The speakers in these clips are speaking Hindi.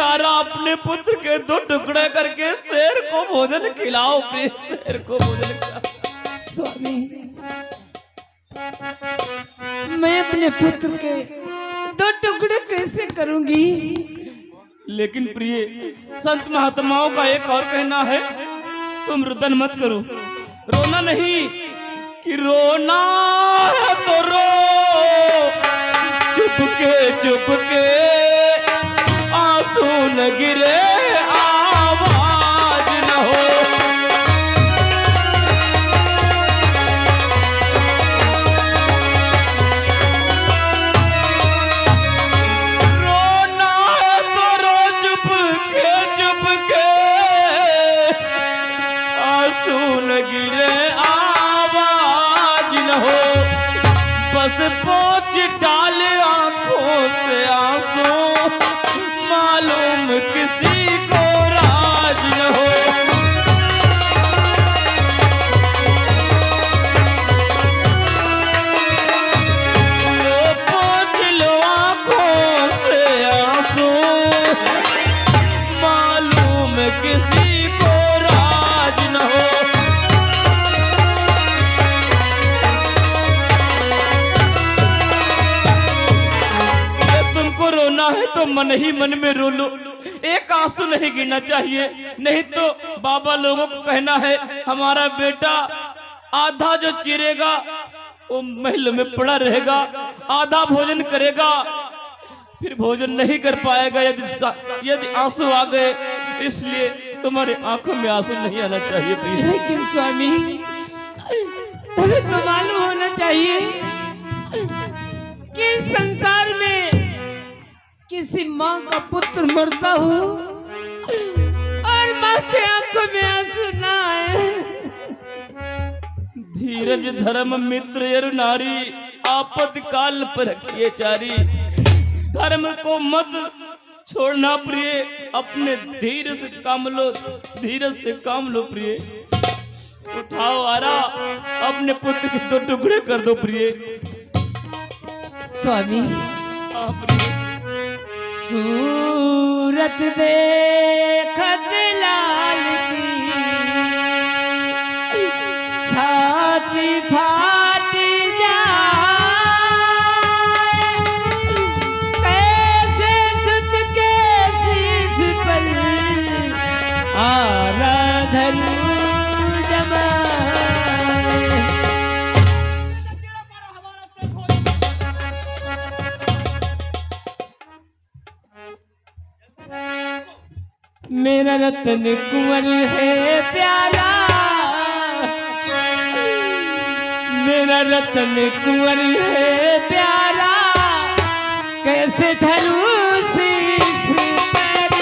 आरा अपने पुत्र के 2 टुकड़े करके शेर को भोजन खिलाओ प्रिय, शेर को भोजन खिलाओ। स्वामी, मैं अपने पुत्र के 2 टुकड़े कैसे करूंगी? लेकिन प्रिय, संत महात्माओं का एक और कहना है, तुम रुदन मत करो। रोना नहीं कि रोना है तो रो चुपके आंसू न गिरे, आवाज न हो। रोना है तो रो चुपके आंसू न गिरे, आवाज न हो। बस पोंछ डाल आंखों से आंसू, मालूम किसी को राज न हो। लो पोंछ लो आंखों से आंसू, मालूम किसी को राज न हो। रोना है तो मन ही मन में रो लो, एक आंसू नहीं गिरना चाहिए, नहीं तो बाबा लोगों को कहना है हमारा बेटा आधा जो चिरेगा वो महल में पड़ा रहेगा, आधा भोजन करेगा फिर भोजन नहीं कर पाएगा यदि आंसू आ गए। इसलिए तुम्हारे आंखों में आंसू नहीं आना चाहिए प्रिय। लेकिन स्वामी, तुम्हें तो मालूम होना चाहिए कि इस संसार में किसी माँ का पुत्र मरता हो और माँ के आंखों में आंसू ना आए। धीरज धर्म मित्र यर नारी, आपद काल पर रखिए चारी। धर्म को मत छोड़ना प्रिय, अपने धीर से काम लो, धीरज से काम लो प्रिय। उठाओ आरा, अपने पुत्र के 2 टुकड़े कर दो प्रिय। स्वामी, प्रिय सूरत देखत लाल की छाती फाट जाए, कैसे सुत के शीश पर आराधन जमाए। मेरा रतन कुंवर है प्यारा, मेरा रतन कुंवर है प्यारा, कैसे धरूं शीश पर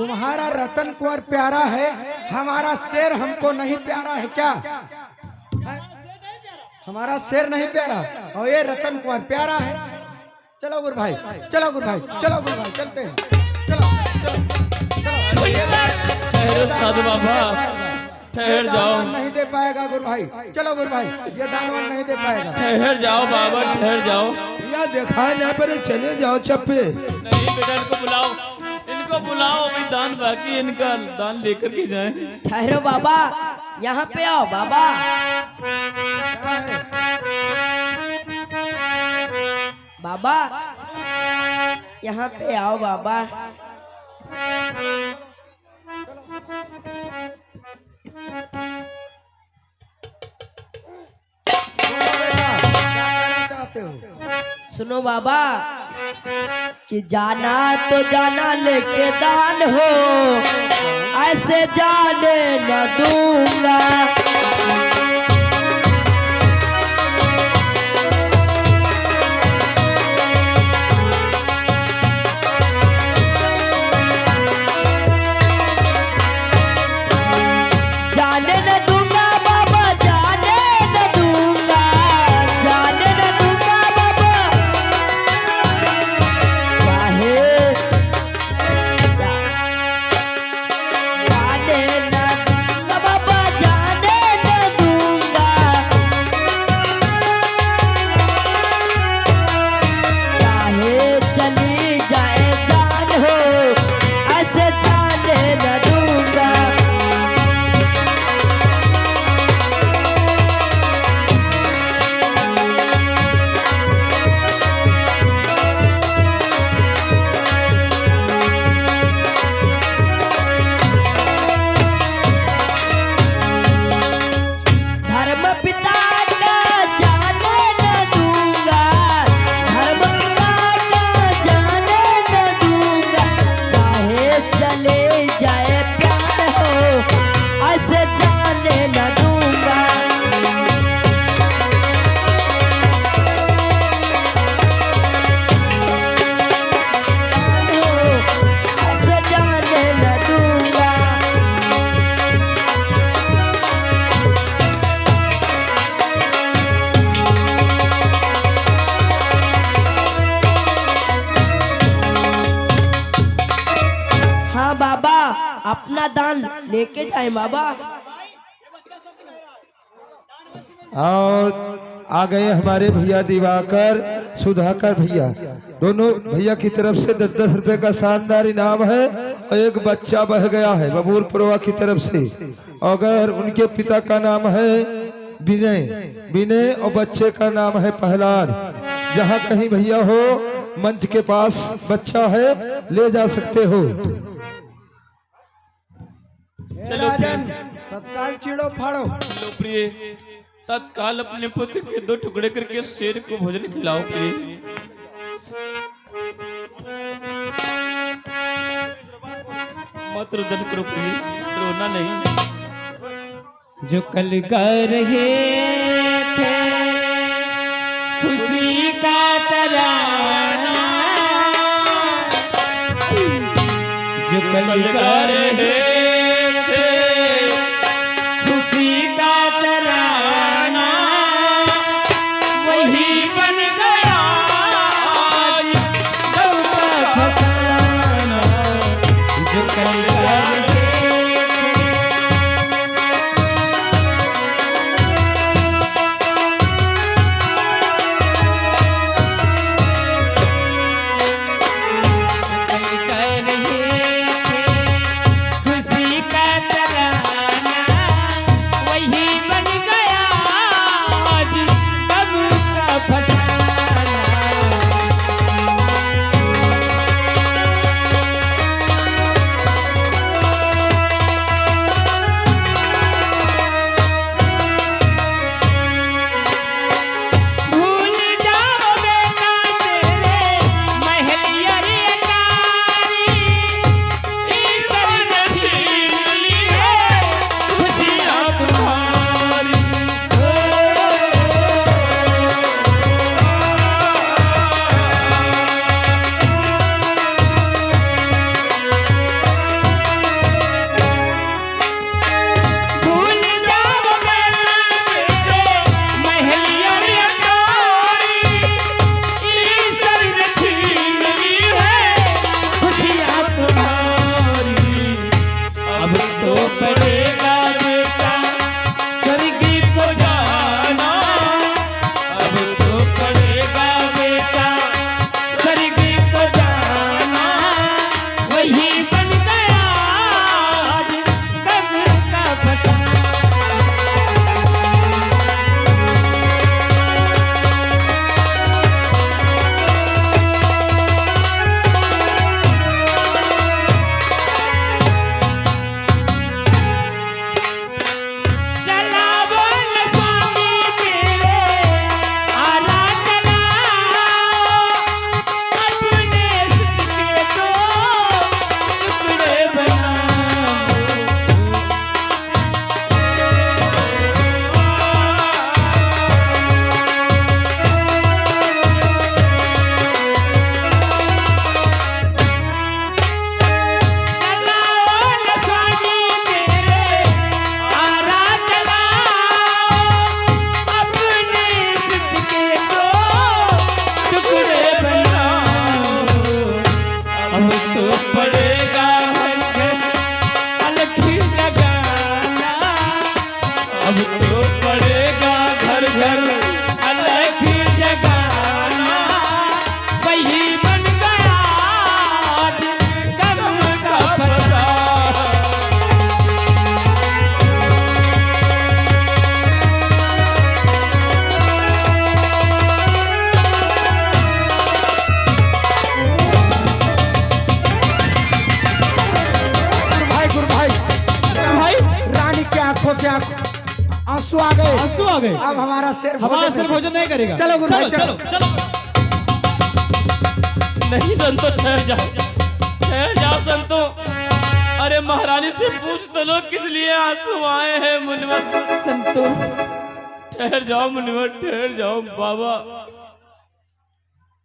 तुम्हारा रतन कुंवर प्यारा है, हमारा शेर हमको नहीं प्यारा है क्या? है? हमारा शेर नहीं प्यारा और ये रतन कुंवर प्यारा है। चलो गुरु भाई, चलो गुरु भाई, चलो गुरु भाई, चलते हैं। चलो चलो ठहरो साधु बाबा, ठहर जाओ। नहीं दे पाएगा गुरु भाई, चलो गुरु भाई, ये दानवान नहीं दे पाएगा। ठहर जाओ बाबा, ठहर जाओ। या देखा यहाँ पर चले जाओ चप्पे। नहीं बेटा, इनको बुलाओ, इनको बुलाओ, अभी दान बाकी, इनका दान लेकर के जाए। ठहरो बाबा, यहाँ पे आओ बाबा। क्या है? बाबा यहाँ पे आओ बाबा। बेटा, क्या कहना चाहते हो? सुनो बाबा कि जाना तो जाना लेके दान हो, ऐसे जाने न दूंगा। जाने न दूंगा बाबा, जाने न दूंगा, जाने न दूंगा बाबा। चाहे जाने न दूंगा बाबा, जाने न दूंगा। चाहे चली जाए जान हो, ऐसे जाने न दूंगा। धर्म पिता का जाने न दूंगा, धर्म पिता का जाने न दूंगा। चाहे चले जाए प्यार हो, ऐसे जाने न दूंगा। जान हो, ऐसे जाने न दूंगा। हाँ बाबा, अपना दान लेके जाए बाबा। और आ गए हमारे भैया दिवाकर, सुधाकर भैया, दोनों भैया की तरफ से 10-10 रुपए का शानदार इनाम है और एक बच्चा बह गया है बबूरपुरवा की तरफ से। अगर उनके पिता का नाम है विनय, विनय और बच्चे का नाम है प्रहलाद। जहाँ कहीं भैया हो, मंच के पास बच्चा है, ले जा सकते हो। चलो राजन, तत्काल चीड़ो फाड़ो। लो प्रिय, तत्काल अपने पुत्र के 2 टुकड़े करके शेर को भोजन खिलाओ प्रिय। मत रुदन करो प्रिय, रोना नहीं। जो कल कर रहे थे खुशी का तराना, जो कल कर रहे थे खुशी का तराना, वही बन गया आज दम का फसाना। जो कल कर रहे आंसू आ गए, आंसू आ गए। अब हमारा शेर हमारा सिर भोजन नहीं करेगा। चलो गुरु भाई, चलो चलो। नहीं संतो, ठहर जाओ संतो। अरे महारानी से पूछ तो लो किस लिए आंसू आए हैं मुनिवर। संतो ठहर जाओ मुनिवर, ठहर जाओ बाबा।